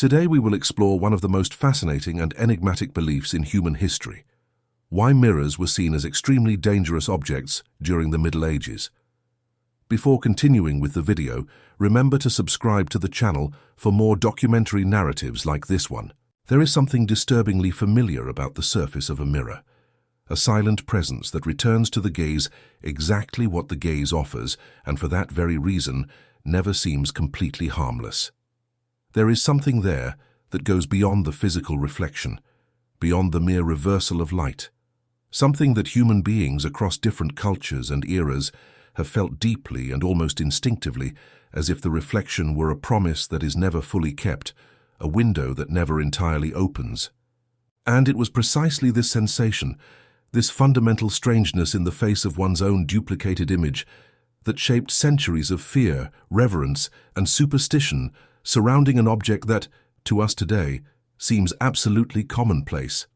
Today we will explore one of the most fascinating and enigmatic beliefs in human history: why mirrors were seen as extremely dangerous objects during the Middle Ages. Before continuing with the video, remember to subscribe to the channel for more documentary narratives like this one. There is something disturbingly familiar about the surface of a mirror, a silent presence that returns to the gaze exactly what the gaze offers, and for that very reason, never seems completely harmless. There is something there that goes beyond the physical reflection, beyond the mere reversal of light. Something that human beings across different cultures and eras have felt deeply and almost instinctively, as if the reflection were a promise that is never fully kept, a window that never entirely opens. And it was precisely this sensation, this fundamental strangeness in the face of one's own duplicated image, that shaped centuries of fear, reverence, and superstition surrounding an object that, to us today, seems absolutely commonplace.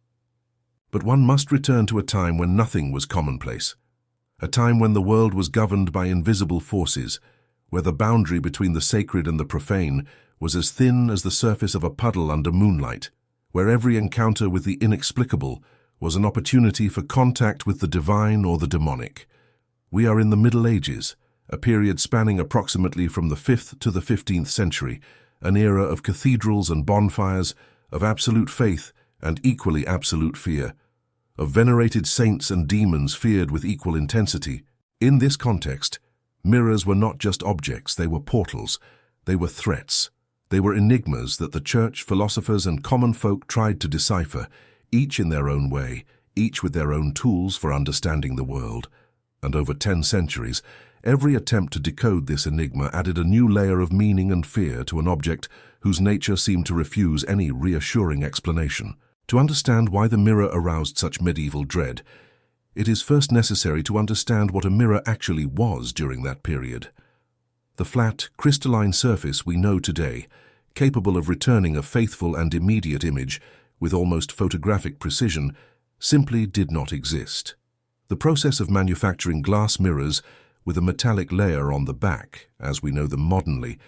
But one must return to a time when nothing was commonplace, a time when the world was governed by invisible forces, where the boundary between the sacred and the profane was as thin as the surface of a puddle under moonlight, where every encounter with the inexplicable was an opportunity for contact with the divine or the demonic. We are in the Middle Ages, a period spanning approximately from the 5th to the 15th century, an era of cathedrals and bonfires, of absolute faith and equally absolute fear, of venerated saints and demons feared with equal intensity. In this context, mirrors were not just objects, they were portals, they were threats, they were enigmas that the church, philosophers, and common folk tried to decipher, each in their own way, each with their own tools for understanding the world. And over 10 centuries, every attempt to decode this enigma added a new layer of meaning and fear to an object whose nature seemed to refuse any reassuring explanation. To understand why the mirror aroused such medieval dread, it is first necessary to understand what a mirror actually was during that period. The flat, crystalline surface we know today, capable of returning a faithful and immediate image with almost photographic precision, simply did not exist. The process of manufacturing glass mirrors with a metallic layer on the back, as we know them modernly,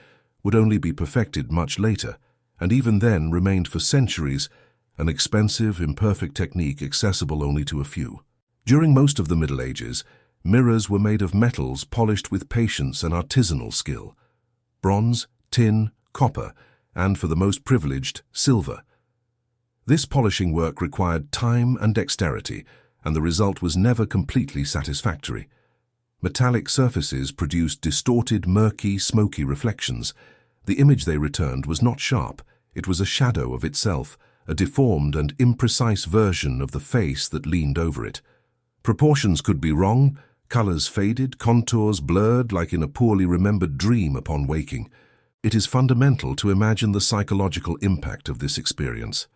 would only be perfected much later, and even then remained for centuries an expensive, imperfect technique accessible only to a few. During most of the Middle Ages, mirrors were made of metals polished with patience and artisanal skill: bronze, tin, copper, and, for the most privileged, silver. This polishing work required time and dexterity, and the result was never completely satisfactory. Metallic surfaces produced distorted, murky, smoky reflections. The image they returned was not sharp, it was a shadow of itself, a deformed and imprecise version of the face that leaned over it. Proportions could be wrong, colors faded, contours blurred like in a poorly remembered dream upon waking. It is fundamental to imagine the psychological impact of this experience.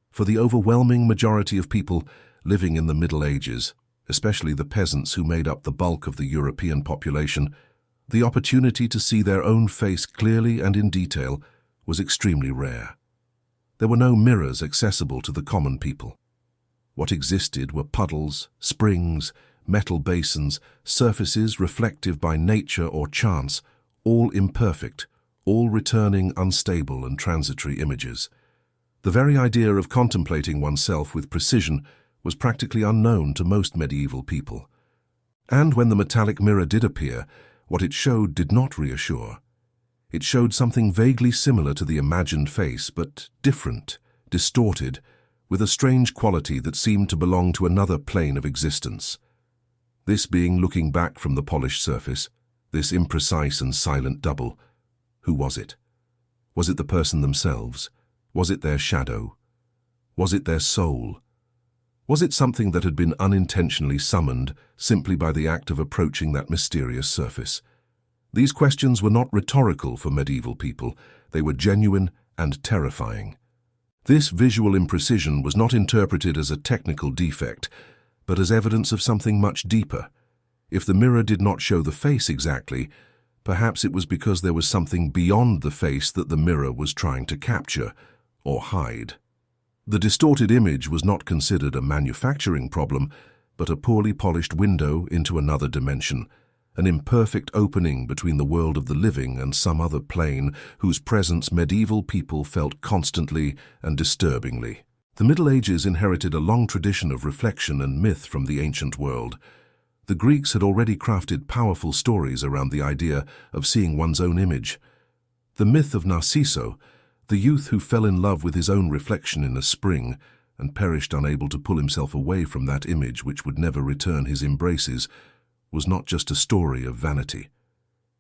For the overwhelming majority of people living in the Middle Ages, especially the peasants who made up the bulk of the European population, the opportunity to see their own face clearly and in detail was extremely rare. There were no mirrors accessible to the common people. What existed were puddles, springs, metal basins, surfaces reflective by nature or chance, all imperfect, all returning unstable and transitory images. The very idea of contemplating oneself with precision was practically unknown to most medieval people. And when the metallic mirror did appear, what it showed did not reassure. It showed something vaguely similar to the imagined face, but different, distorted, with a strange quality that seemed to belong to another plane of existence. This being looking back from the polished surface, this imprecise and silent double, who was it? Was it the person themselves? Was it their shadow? Was it their soul? Was it something that had been unintentionally summoned simply by the act of approaching that mysterious surface? These questions were not rhetorical for medieval people, they were genuine and terrifying. This visual imprecision was not interpreted as a technical defect, but as evidence of something much deeper. If the mirror did not show the face exactly, perhaps it was because there was something beyond the face that the mirror was trying to capture or hide. The distorted image was not considered a manufacturing problem, but a poorly polished window into another dimension, an imperfect opening between the world of the living and some other plane whose presence medieval people felt constantly and disturbingly. The Middle Ages inherited a long tradition of reflection and myth from the ancient world. The Greeks had already crafted powerful stories around the idea of seeing one's own image. The myth of Narciso, the youth who fell in love with his own reflection in a spring and perished unable to pull himself away from that image which would never return his embraces, was not just a story of vanity.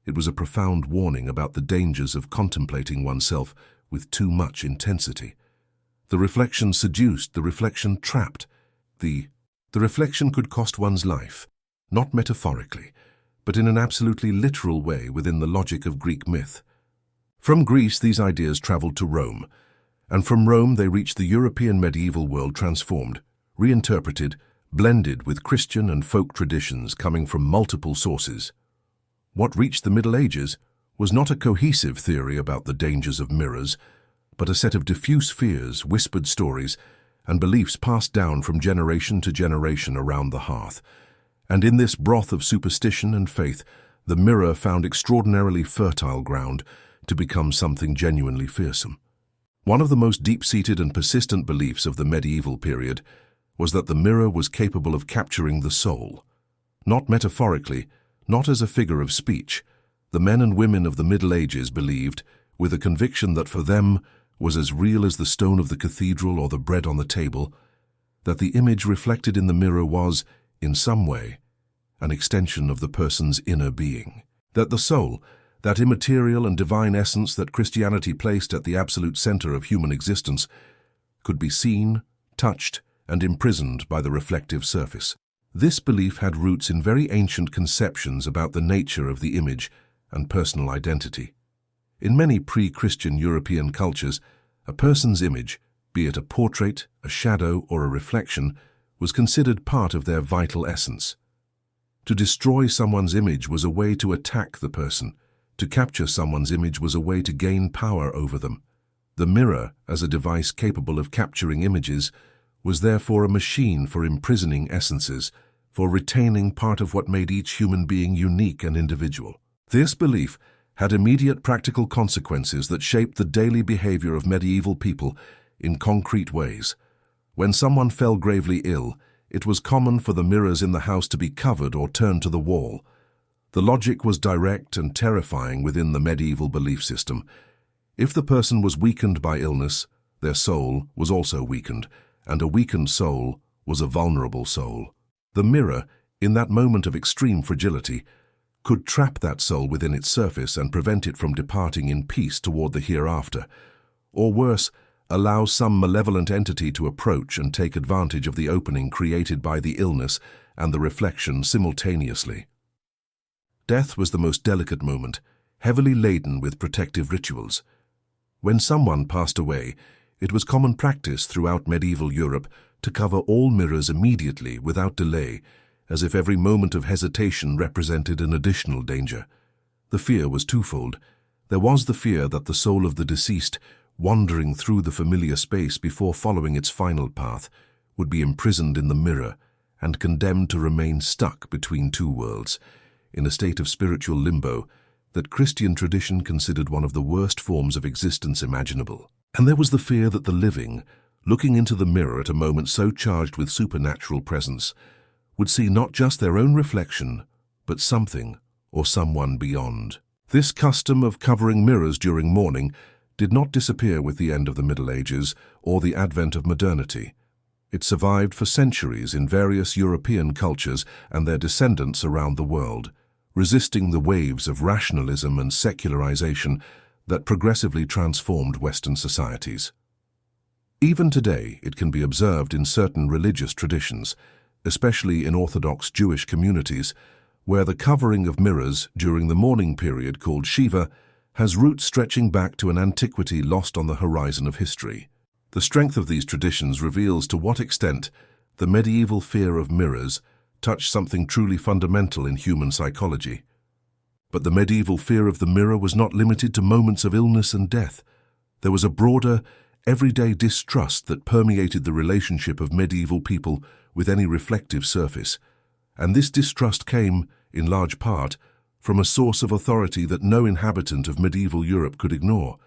It was a profound warning about the dangers of contemplating oneself with too much intensity. The reflection seduced, the reflection trapped. The reflection could cost one's life, not metaphorically, but in an absolutely literal way within the logic of Greek myth. From Greece, these ideas traveled to Rome, and from Rome they reached the European medieval world transformed, reinterpreted, blended with Christian and folk traditions coming from multiple sources. What reached the Middle Ages was not a cohesive theory about the dangers of mirrors, but a set of diffuse fears, whispered stories, and beliefs passed down from generation to generation around the hearth. And in this broth of superstition and faith, the mirror found extraordinarily fertile ground to become something genuinely fearsome. One of the most deep-seated and persistent beliefs of the medieval period was that the mirror was capable of capturing the soul. Not metaphorically, not as a figure of speech, the men and women of the Middle Ages believed, with a conviction that for them was as real as the stone of the cathedral or the bread on the table, that the image reflected in the mirror was, in some way, an extension of the person's inner being. That the soul, that immaterial and divine essence that Christianity placed at the absolute center of human existence, could be seen, touched, and imprisoned by the reflective surface. This belief had roots in very ancient conceptions about the nature of the image and personal identity. In many pre-Christian European cultures, a person's image, be it a portrait, a shadow, or a reflection, was considered part of their vital essence. To destroy someone's image was a way to attack the person. To capture someone's image was a way to gain power over them. The mirror, as a device capable of capturing images, was therefore a machine for imprisoning essences, for retaining part of what made each human being unique and individual. This belief had immediate practical consequences that shaped the daily behavior of medieval people in concrete ways. When someone fell gravely ill, it was common for the mirrors in the house to be covered or turned to the wall. The logic was direct and terrifying within the medieval belief system. If the person was weakened by illness, their soul was also weakened, and a weakened soul was a vulnerable soul. The mirror, in that moment of extreme fragility, could trap that soul within its surface and prevent it from departing in peace toward the hereafter, or worse, allow some malevolent entity to approach and take advantage of the opening created by the illness and the reflection simultaneously. Death was the most delicate moment, heavily laden with protective rituals. When someone passed away, it was common practice throughout medieval Europe to cover all mirrors immediately without delay, as if every moment of hesitation represented an additional danger. The fear was twofold. There was the fear that the soul of the deceased, wandering through the familiar space before following its final path, would be imprisoned in the mirror and condemned to remain stuck between two worlds, in a state of spiritual limbo that Christian tradition considered one of the worst forms of existence imaginable. And there was the fear that the living, looking into the mirror at a moment so charged with supernatural presence, would see not just their own reflection, but something or someone beyond. This custom of covering mirrors during mourning did not disappear with the end of the Middle Ages or the advent of modernity. It survived for centuries in various European cultures and their descendants around the world, resisting the waves of rationalism and secularization that progressively transformed Western societies. Even today, it can be observed in certain religious traditions, especially in Orthodox Jewish communities, where the covering of mirrors during the mourning period called Shiva has roots stretching back to an antiquity lost on the horizon of history. The strength of these traditions reveals to what extent the medieval fear of mirrors touched something truly fundamental in human psychology. But the medieval fear of the mirror was not limited to moments of illness and death. There was a broader, everyday distrust that permeated the relationship of medieval people with any reflective surface, and this distrust came, in large part, from a source of authority that no inhabitant of medieval Europe could ignore: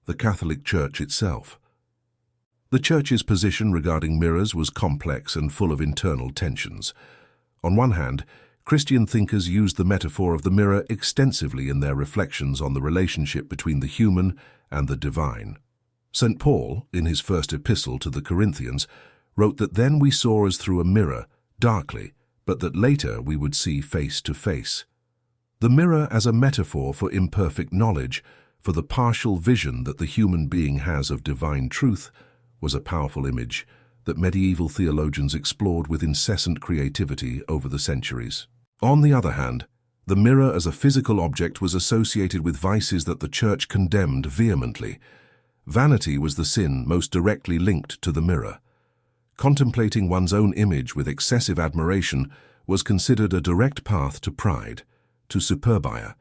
the Catholic Church itself. The Church's position regarding mirrors was complex and full of internal tensions. On one hand, Christian thinkers used the metaphor of the mirror extensively in their reflections on the relationship between the human and the divine. St. Paul, in his first epistle to the Corinthians, wrote that then we saw as through a mirror, darkly, but that later we would see face to face. The mirror as a metaphor for imperfect knowledge, for the partial vision that the human being has of divine truth, was a powerful image that medieval theologians explored with incessant creativity over the centuries. On the other hand, the mirror as a physical object was associated with vices that the Church condemned vehemently. Vanity was the sin most directly linked to the mirror. Contemplating one's own image with excessive admiration was considered a direct path to pride, to superbia,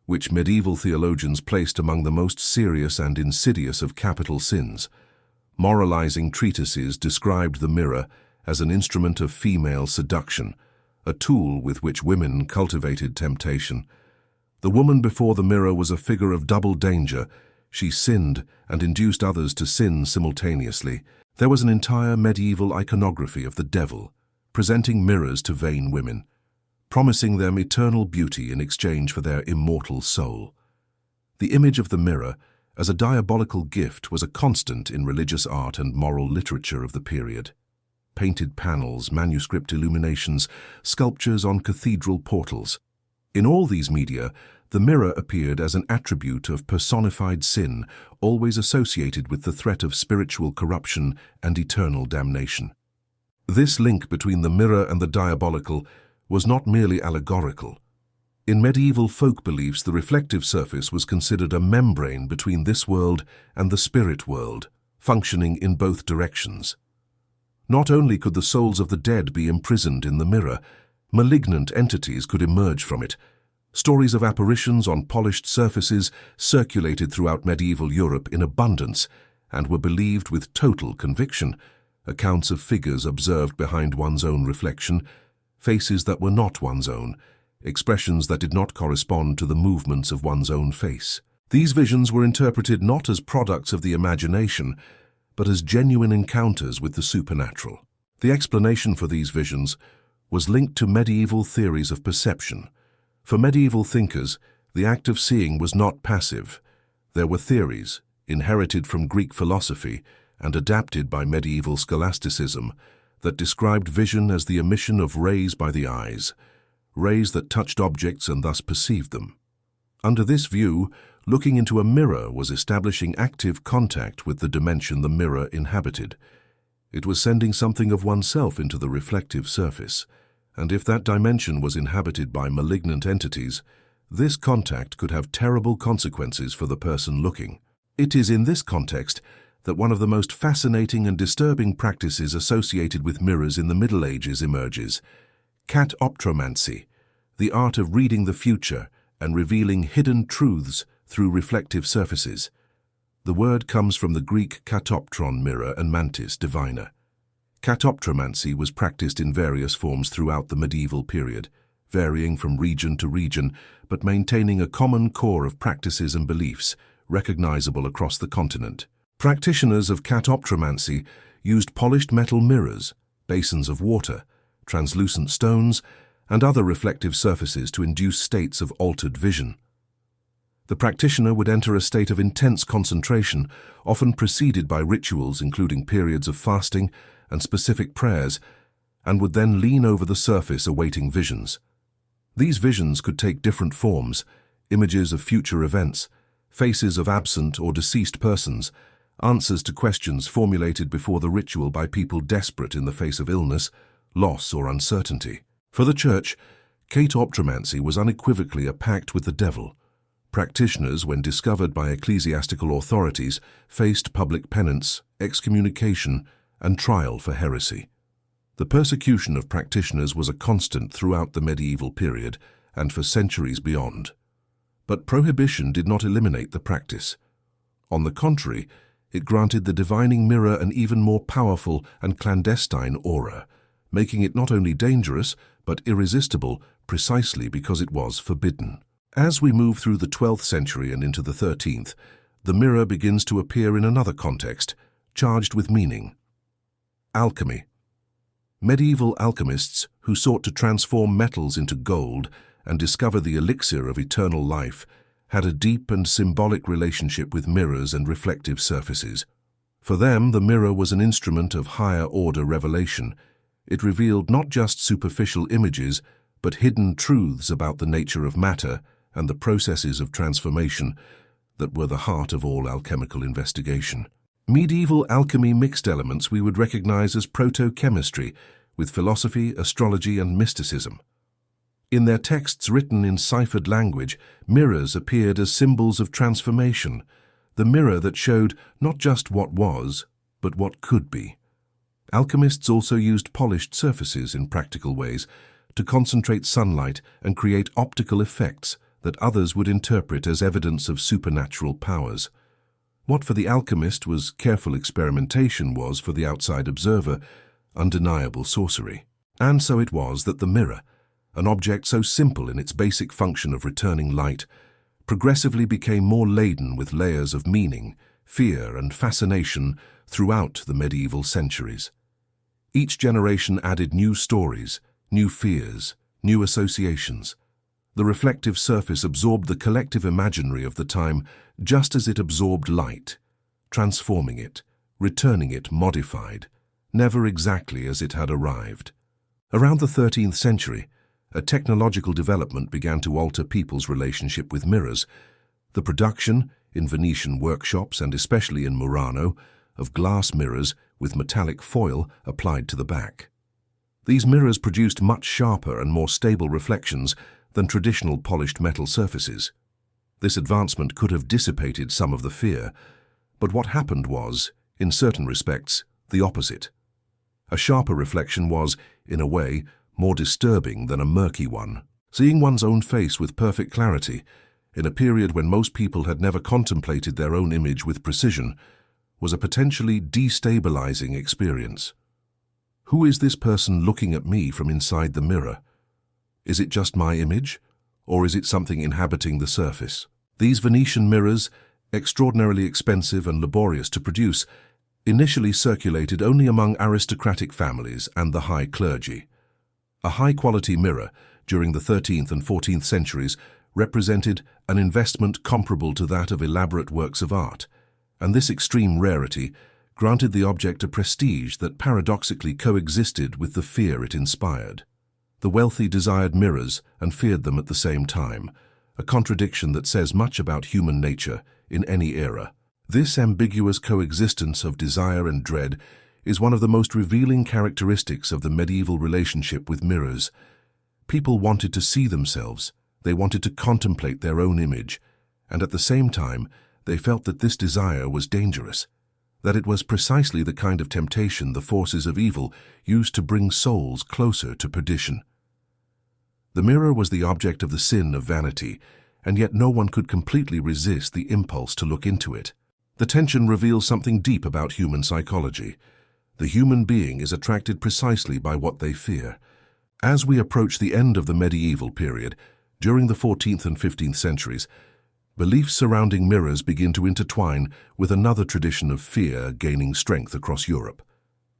which medieval theologians placed among the most serious and insidious of capital sins. Moralizing treatises described the mirror as an instrument of female seduction, a tool with which women cultivated temptation. The woman before the mirror was a figure of double danger. She sinned and induced others to sin simultaneously. There was an entire medieval iconography of the devil, presenting mirrors to vain women, promising them eternal beauty in exchange for their immortal soul. The image of the mirror as a diabolical gift was a constant in religious art and moral literature of the period. Painted panels, manuscript illuminations, sculptures on cathedral portals. In all these media, the mirror appeared as an attribute of personified sin, always associated with the threat of spiritual corruption and eternal damnation. This link between the mirror and the diabolical was not merely allegorical. In medieval folk beliefs, the reflective surface was considered a membrane between this world and the spirit world, functioning in both directions. Not only could the souls of the dead be imprisoned in the mirror, malignant entities could emerge from it. Stories of apparitions on polished surfaces circulated throughout medieval Europe in abundance and were believed with total conviction. Accounts of figures observed behind one's own reflection, faces that were not one's own, expressions that did not correspond to the movements of one's own face. These visions were interpreted not as products of the imagination, but as genuine encounters with the supernatural. The explanation for these visions was linked to medieval theories of perception. For medieval thinkers, the act of seeing was not passive. There were theories, inherited from Greek philosophy and adapted by medieval scholasticism, that described vision as the emission of rays by the eyes, rays that touched objects and thus perceived them. Under this view, looking into a mirror was establishing active contact with the dimension the mirror inhabited. It was sending something of oneself into the reflective surface, and if that dimension was inhabited by malignant entities, this contact could have terrible consequences for the person looking. It is in this context that one of the most fascinating and disturbing practices associated with mirrors in the Middle Ages emerges: catoptromancy, the art of reading the future and revealing hidden truths through reflective surfaces. The word comes from the Greek katoptron, mirror, and mantis, diviner. Catoptromancy was practiced in various forms throughout the medieval period, varying from region to region, but maintaining a common core of practices and beliefs recognizable across the continent. Practitioners of catoptromancy used polished metal mirrors, basins of water, translucent stones, and other reflective surfaces to induce states of altered vision. The practitioner would enter a state of intense concentration, often preceded by rituals including periods of fasting and specific prayers, and would then lean over the surface awaiting visions. These visions could take different forms: images of future events, faces of absent or deceased persons, answers to questions formulated before the ritual by people desperate in the face of illness, loss, or uncertainty. For the Church, catoptromancy was unequivocally a pact with the devil. Practitioners, when discovered by ecclesiastical authorities, faced public penance, excommunication, and trial for heresy. The persecution of practitioners was a constant throughout the medieval period and for centuries beyond. But prohibition did not eliminate the practice. On the contrary, it granted the divining mirror an even more powerful and clandestine aura, making it not only dangerous but irresistible precisely because it was forbidden. As we move through the 12th century and into the 13th, the mirror begins to appear in another context, charged with meaning. Alchemy. Medieval alchemists who sought to transform metals into gold and discover the elixir of eternal life had a deep and symbolic relationship with mirrors and reflective surfaces. For them, the mirror was an instrument of higher-order revelation. It revealed not just superficial images, but hidden truths about the nature of matter and the processes of transformation that were the heart of all alchemical investigation. Medieval alchemy mixed elements we would recognize as proto-chemistry with philosophy, astrology, and mysticism. In their texts written in ciphered language, mirrors appeared as symbols of transformation, the mirror that showed not just what was, but what could be. Alchemists also used polished surfaces in practical ways to concentrate sunlight and create optical effects that others would interpret as evidence of supernatural powers. What for the alchemist was careful experimentation was, for the outside observer, undeniable sorcery. And so it was that the mirror, an object so simple in its basic function of returning light, progressively became more laden with layers of meaning, fear, and fascination throughout the medieval centuries. Each generation added new stories, new fears, new associations. The reflective surface absorbed the collective imaginary of the time just as it absorbed light, transforming it, returning it modified, never exactly as it had arrived. Around the 13th century, a technological development began to alter people's relationship with mirrors. The production, in Venetian workshops and especially in Murano, of glass mirrors with metallic foil applied to the back. These mirrors produced much sharper and more stable reflections than traditional polished metal surfaces. This advancement could have dissipated some of the fear, but what happened was, in certain respects, the opposite. A sharper reflection was, in a way, more disturbing than a murky one. Seeing one's own face with perfect clarity, in a period when most people had never contemplated their own image with precision, was a potentially destabilizing experience. Who is this person looking at me from inside the mirror? Is it just my image, or is it something inhabiting the surface? These Venetian mirrors, extraordinarily expensive and laborious to produce, initially circulated only among aristocratic families and the high clergy. A high-quality mirror, during the 13th and 14th centuries, represented an investment comparable to that of elaborate works of art, and this extreme rarity granted the object a prestige that paradoxically coexisted with the fear it inspired. The wealthy desired mirrors and feared them at the same time, a contradiction that says much about human nature in any era. This ambiguous coexistence of desire and dread is one of the most revealing characteristics of the medieval relationship with mirrors. People wanted to see themselves, they wanted to contemplate their own image, and at the same time, they felt that this desire was dangerous, that it was precisely the kind of temptation the forces of evil used to bring souls closer to perdition. The mirror was the object of the sin of vanity, and yet no one could completely resist the impulse to look into it. The tension reveals something deep about human psychology. The human being is attracted precisely by what they fear. As we approach the end of the medieval period, during the 14th and 15th centuries, beliefs surrounding mirrors begin to intertwine with another tradition of fear gaining strength across Europe: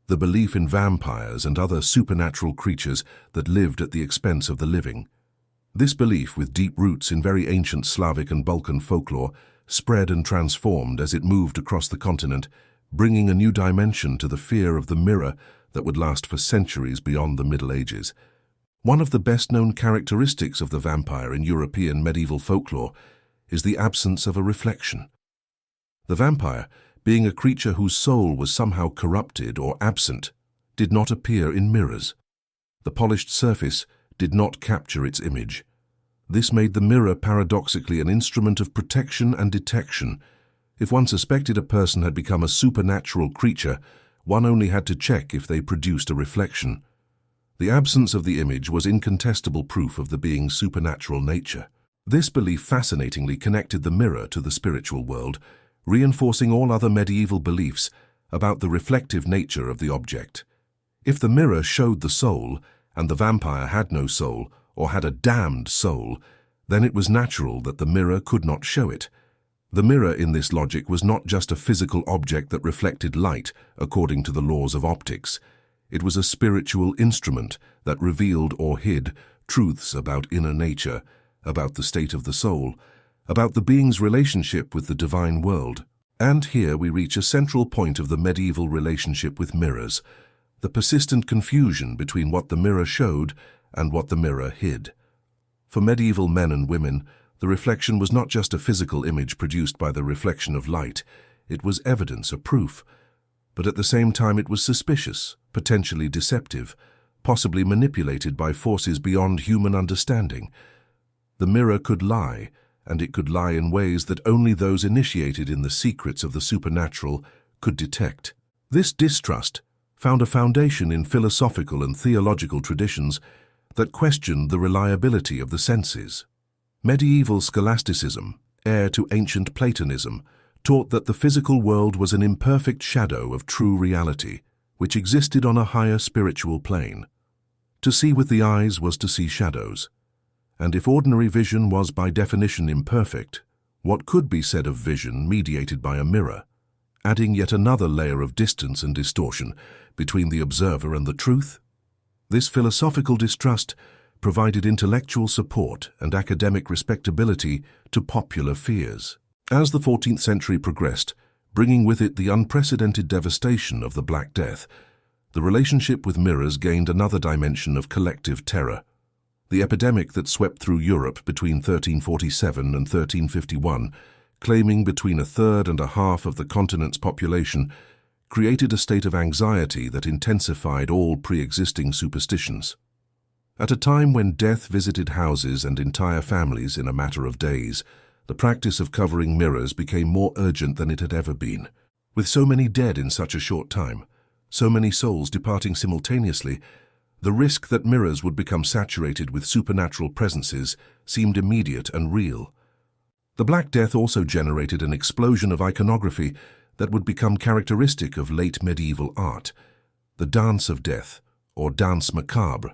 the belief in vampires and other supernatural creatures that lived at the expense of the living. This belief, with deep roots in very ancient Slavic and Balkan folklore, spread and transformed as it moved across the continent, bringing a new dimension to the fear of the mirror that would last for centuries beyond the Middle Ages. One of the best-known characteristics of the vampire in European medieval folklore is the absence of a reflection. The vampire, being a creature whose soul was somehow corrupted or absent, did not appear in mirrors. The polished surface did not capture its image. This made the mirror paradoxically an instrument of protection and detection. If one suspected a person had become a supernatural creature, one only had to check if they produced a reflection. The absence of the image was incontestable proof of the being's supernatural nature. This belief fascinatingly connected the mirror to the spiritual world, reinforcing all other medieval beliefs about the reflective nature of the object. If the mirror showed the soul, and the vampire had no soul, or had a damned soul, then it was natural that the mirror could not show it. The mirror in this logic was not just a physical object that reflected light according to the laws of optics. It was a spiritual instrument that revealed or hid truths about inner nature, about the state of the soul, about the being's relationship with the divine world. And here we reach a central point of the medieval relationship with mirrors, the persistent confusion between what the mirror showed and what the mirror hid. For medieval men and women, the reflection was not just a physical image produced by the reflection of light. It was evidence, a proof. But at the same time it was suspicious, potentially deceptive, possibly manipulated by forces beyond human understanding. The mirror could lie, and it could lie in ways that only those initiated in the secrets of the supernatural could detect. This distrust found a foundation in philosophical and theological traditions that questioned the reliability of the senses. Medieval scholasticism, heir to ancient Platonism, taught that the physical world was an imperfect shadow of true reality, which existed on a higher spiritual plane. To see with the eyes was to see shadows. And if ordinary vision was by definition imperfect, what could be said of vision mediated by a mirror, adding yet another layer of distance and distortion between the observer and the truth? This philosophical distrust provided intellectual support and academic respectability to popular fears. As the 14th century progressed, bringing with it the unprecedented devastation of the Black Death, the relationship with mirrors gained another dimension of collective terror. The epidemic that swept through Europe between 1347 and 1351, claiming between a third and a half of the continent's population, created a state of anxiety that intensified all pre-existing superstitions. At a time when death visited houses and entire families in a matter of days, the practice of covering mirrors became more urgent than it had ever been. With so many dead in such a short time, so many souls departing simultaneously, the risk that mirrors would become saturated with supernatural presences seemed immediate and real. The Black Death also generated an explosion of iconography that would become characteristic of late medieval art: the dance of death, or danse macabre,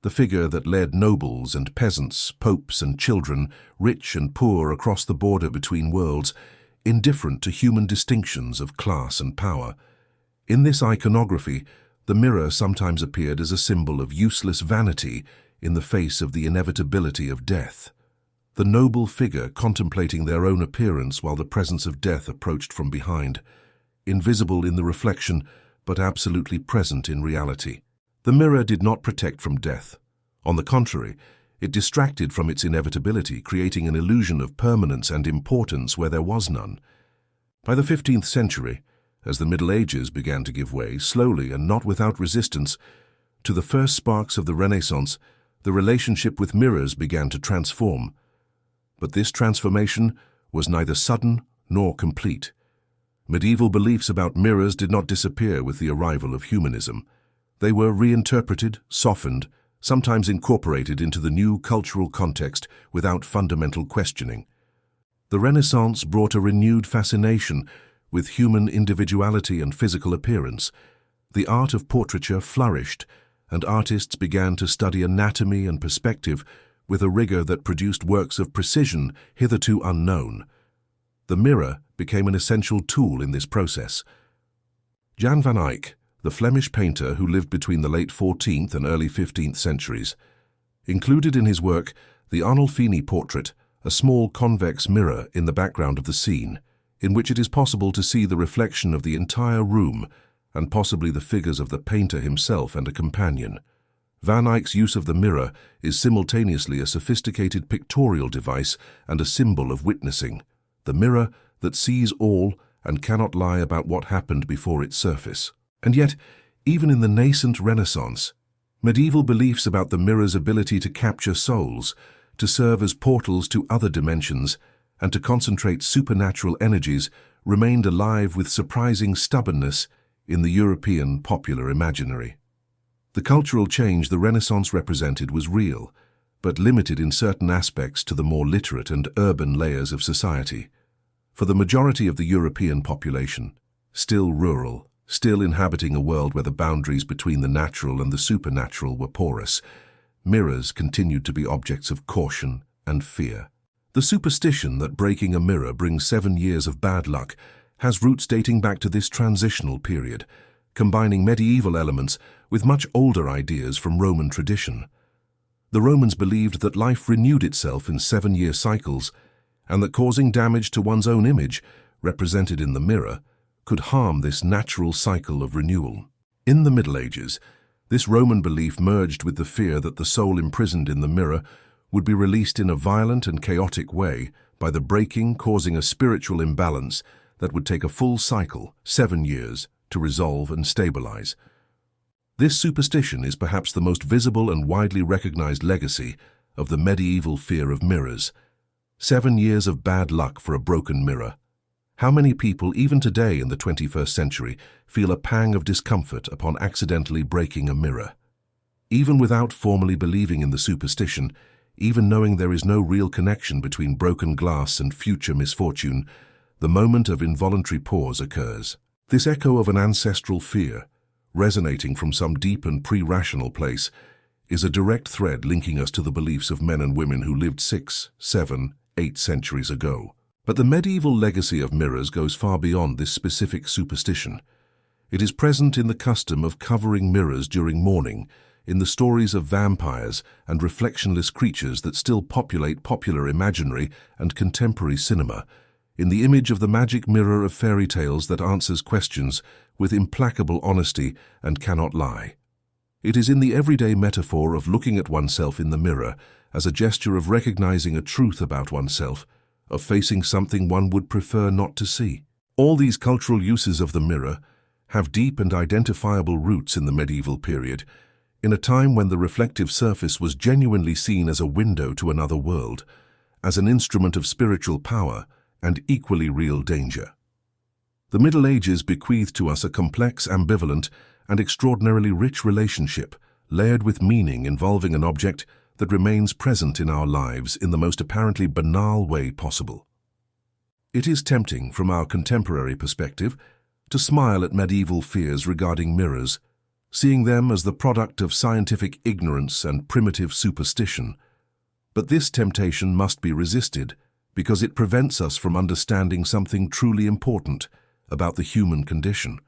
the figure that led nobles and peasants, popes and children, rich and poor across the border between worlds, indifferent to human distinctions of class and power. In this iconography, the mirror sometimes appeared as a symbol of useless vanity in the face of the inevitability of death. The noble figure contemplating their own appearance while the presence of death approached from behind, invisible in the reflection but absolutely present in reality. The mirror did not protect from death. On the contrary, it distracted from its inevitability, creating an illusion of permanence and importance where there was none. By the 15th century, as the Middle Ages began to give way, slowly and not without resistance, to the first sparks of the Renaissance, the relationship with mirrors began to transform. But this transformation was neither sudden nor complete. Medieval beliefs about mirrors did not disappear with the arrival of humanism. They were reinterpreted, softened, sometimes incorporated into the new cultural context without fundamental questioning. The Renaissance brought a renewed fascination with human individuality and physical appearance. The art of portraiture flourished, and artists began to study anatomy and perspective with a rigor that produced works of precision hitherto unknown. The mirror became an essential tool in this process. Jan van Eyck, the Flemish painter who lived between the late 14th and early 15th centuries, included in his work the Arnolfini portrait, a small convex mirror in the background of the scene, in which it is possible to see the reflection of the entire room and possibly the figures of the painter himself and a companion. Van Eyck's use of the mirror is simultaneously a sophisticated pictorial device and a symbol of witnessing, the mirror that sees all and cannot lie about what happened before its surface. And yet, even in the nascent Renaissance, medieval beliefs about the mirror's ability to capture souls, to serve as portals to other dimensions, and to concentrate supernatural energies remained alive with surprising stubbornness in the European popular imaginary. The cultural change the Renaissance represented was real, but limited in certain aspects to the more literate and urban layers of society. For the majority of the European population, still rural, Still inhabiting a world where the boundaries between the natural and the supernatural were porous, mirrors continued to be objects of caution and fear. The superstition that breaking a mirror brings 7 years of bad luck has roots dating back to this transitional period, combining medieval elements with much older ideas from Roman tradition. The Romans believed that life renewed itself in 7-year cycles, and that causing damage to one's own image, represented in the mirror, could harm this natural cycle of renewal. In the Middle Ages, this Roman belief merged with the fear that the soul imprisoned in the mirror would be released in a violent and chaotic way by the breaking, causing a spiritual imbalance that would take a full cycle, 7 years, to resolve and stabilize. This superstition is perhaps the most visible and widely recognized legacy of the medieval fear of mirrors. 7 years of bad luck for a broken mirror. How many people, even today in the 21st century, feel a pang of discomfort upon accidentally breaking a mirror? Even without formally believing in the superstition, even knowing there is no real connection between broken glass and future misfortune, the moment of involuntary pause occurs. This echo of an ancestral fear, resonating from some deep and pre-rational place, is a direct thread linking us to the beliefs of men and women who lived 6, 7, 8 centuries ago. But the medieval legacy of mirrors goes far beyond this specific superstition. It is present in the custom of covering mirrors during mourning, in the stories of vampires and reflectionless creatures that still populate popular imaginary and contemporary cinema, in the image of the magic mirror of fairy tales that answers questions with implacable honesty and cannot lie. It is in the everyday metaphor of looking at oneself in the mirror as a gesture of recognizing a truth about oneself, of facing something one would prefer not to see. All these cultural uses of the mirror have deep and identifiable roots in the medieval period, in a time when the reflective surface was genuinely seen as a window to another world, as an instrument of spiritual power and equally real danger. The Middle Ages bequeath to us a complex, ambivalent, and extraordinarily rich relationship, layered with meaning involving an object that remains present in our lives in the most apparently banal way possible. It is tempting, from our contemporary perspective, to smile at medieval fears regarding mirrors, seeing them as the product of scientific ignorance and primitive superstition. But this temptation must be resisted, because it prevents us from understanding something truly important about the human condition.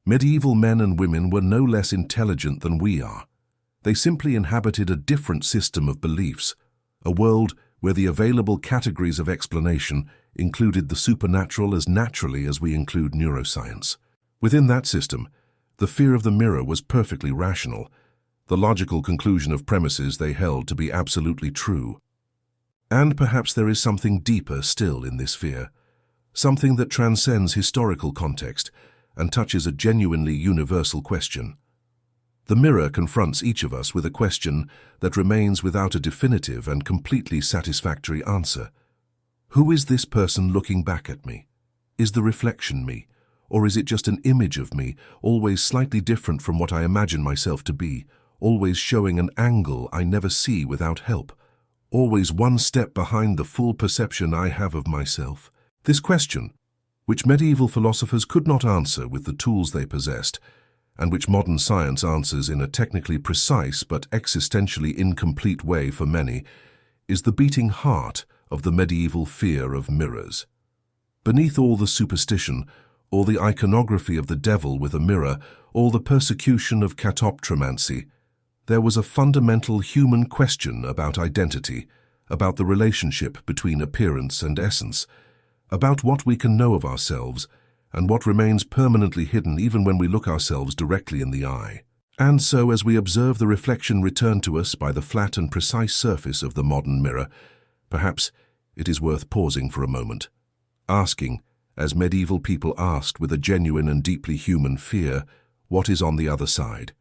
Medieval men and women were no less intelligent than we are. They simply inhabited a different system of beliefs, a world where the available categories of explanation included the supernatural as naturally as we include neuroscience. Within that system, the fear of the mirror was perfectly rational, the logical conclusion of premises they held to be absolutely true. And perhaps there is something deeper still in this fear, something that transcends historical context and touches a genuinely universal question. The mirror confronts each of us with a question that remains without a definitive and completely satisfactory answer. Who is this person looking back at me? Is the reflection me? Or is it just an image of me, always slightly different from what I imagine myself to be, always showing an angle I never see without help, always one step behind the full perception I have of myself? This question, which medieval philosophers could not answer with the tools they possessed, and which modern science answers in a technically precise but existentially incomplete way for many, is the beating heart of the medieval fear of mirrors. Beneath all the superstition, all the iconography of the devil with a mirror, all the persecution of catoptromancy, there was a fundamental human question about identity, about the relationship between appearance and essence, about what we can know of ourselves, and what remains permanently hidden even when we look ourselves directly in the eye. And so, as we observe the reflection returned to us by the flat and precise surface of the modern mirror, perhaps it is worth pausing for a moment, asking, as medieval people asked with a genuine and deeply human fear, what is on the other side?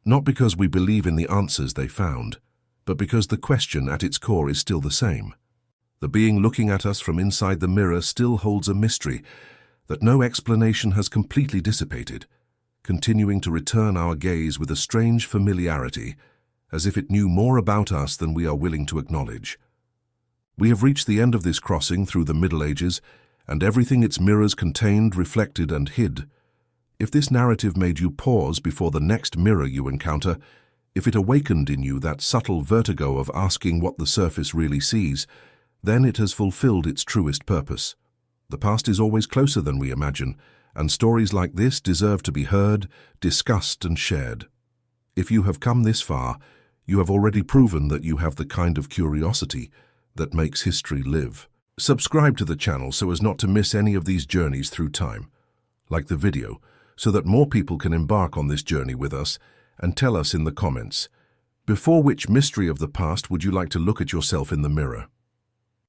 Not because we believe in the answers they found, but because the question at its core is still the same. The being looking at us from inside the mirror still holds a mystery that no explanation has completely dissipated, continuing to return our gaze with a strange familiarity, as if it knew more about us than we are willing to acknowledge. We have reached the end of this crossing through the Middle Ages, and everything its mirrors contained, reflected, and hid. If this narrative made you pause before the next mirror you encounter, if it awakened in you that subtle vertigo of asking what the surface really sees, then it has fulfilled its truest purpose. The past is always closer than we imagine, and stories like this deserve to be heard, discussed, and shared. If you have come this far, you have already proven that you have the kind of curiosity that makes history live. Subscribe to the channel so as not to miss any of these journeys through time. Like the video, so that more people can embark on this journey with us, and tell us in the comments, before which mystery of the past would you like to look at yourself in the mirror?